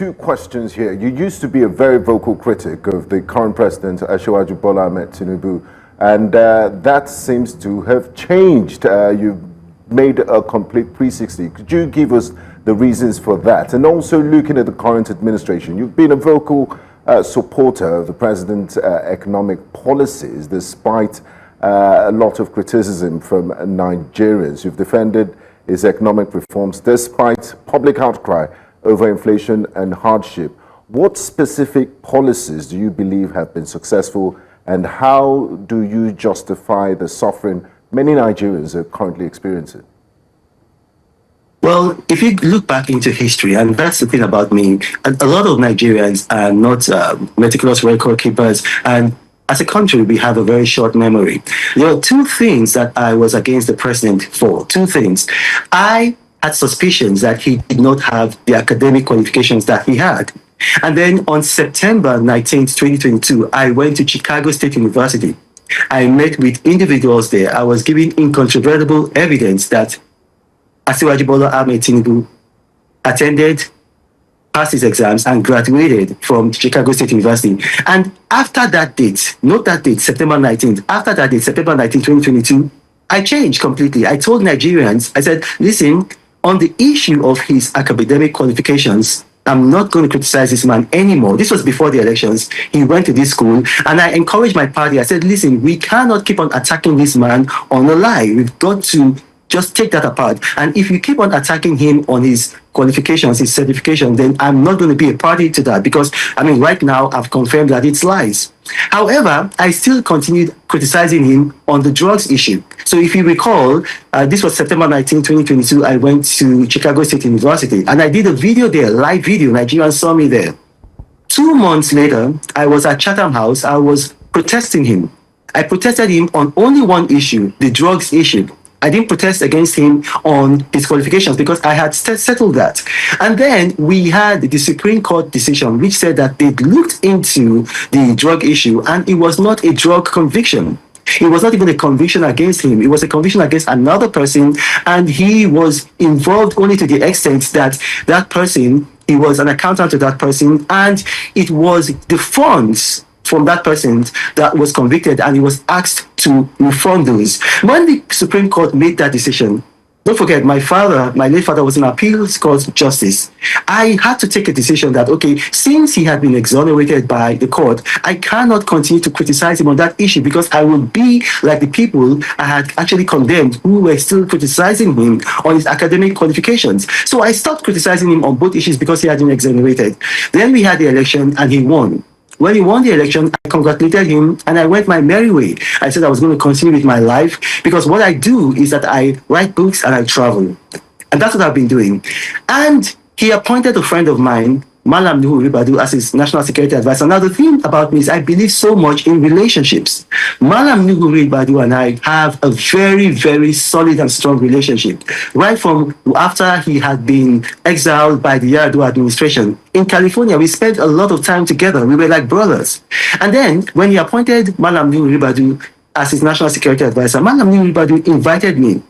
two questions here. You used to be a very vocal critic of the current president, Asiwaju Bola Ahmed Tinubu, and that seems to have changed. You've made a complete 360. Could you give us the reasons for that? And also looking at the current administration, you've been a vocal supporter of the president's economic policies, despite a lot of criticism from Nigerians. You've defended his economic reforms despite public outcry over inflation and hardship. What specific policies do you believe have been successful, and how do you justify the suffering many Nigerians are currently experiencing? Well, if you look back into history, and that's the thing about me, a lot of Nigerians are not meticulous record keepers, and as a country, we have a very short memory. There are two things that I was against the president for. Two things. I had suspicions that he did not have the academic qualifications that he had. And then on September 19th, 2022, I went to Chicago State University. I met with individuals there. I was given incontrovertible evidence that Asiwaju Bola Ahmed Tinubu attended, passed his exams, and graduated from Chicago State University. And after that date, note that date, September 19th, after that date, September 19th, 2022, I changed completely. I told Nigerians, I said, listen, on the issue of his academic qualifications, I'm not going to criticize this man anymore. This was before the elections. He went to this school, and I encouraged my party. I said, listen, we cannot keep on attacking this man on a lie. We've got to just take that apart. And if you keep on attacking him on his qualifications, his certification, then I'm not going to be a party to that, because, I mean, right now I've confirmed that it's lies. However, I still continued criticizing him on the drugs issue. So if you recall, this was September 19, 2022, I went to Chicago State University, and I did a video there, live video. Nigerians saw me there. 2 months later, I was at Chatham House. I was protesting him. I protested him on only one issue, the drugs issue. I didn't protest against him on his qualifications because I had settled that. And then we had the Supreme Court decision, which said that they looked into the drug issue, and it was not a drug conviction. It was not even a conviction against him. It was a conviction against another person, and he was involved only to the extent that that person, he was an accountant to that person, and it was the funds from that person that was convicted, and he was asked to refund those. When the Supreme Court made that decision, don't forget, my late father was an appeals court justice. I had to take a decision that, okay, since he had been exonerated by the court, I cannot continue to criticize him on that issue, because I will be like the people I had actually condemned who were still criticizing him on his academic qualifications. So I stopped criticizing him on both issues because he had been exonerated. Then we had the election, and he won. When he won the election, I congratulated him, and I went my merry way. I said I was going to continue with my life, because what I do is that I write books and I travel. And that's what I've been doing. And he appointed a friend of mine, Malam Nuhu Ribadu, as his national security advisor. Now, the thing about me is I believe so much in relationships. Malam Nuhu Ribadu and I have a very, very solid and strong relationship. Right from after he had been exiled by the Yar'Adua administration in California, we spent a lot of time together. We were like brothers. And then when he appointed Malam Nuhu Ribadu as his national security advisor, Malam Nuhu Ribadu invited me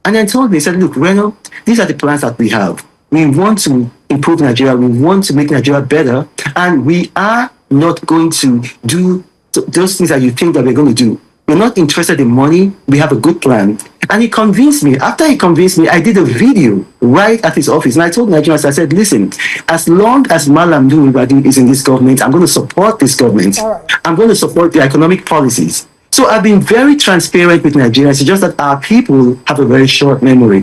and then told me, he said, look, Reno, these are the plans that we have. We want to improve Nigeria. We want to make Nigeria better. And we are not going to do those things that you think that we're going to do. We're not interested in money. We have a good plan. And he convinced me. After he convinced me, I did a video right at his office. And I told Nigerians, I said, listen, as long as Malam Nuhu Ribadu is in this government, I'm going to support this government. I'm going to support the economic policies. So I've been very transparent with Nigerians. It's just that our people have a very short memory.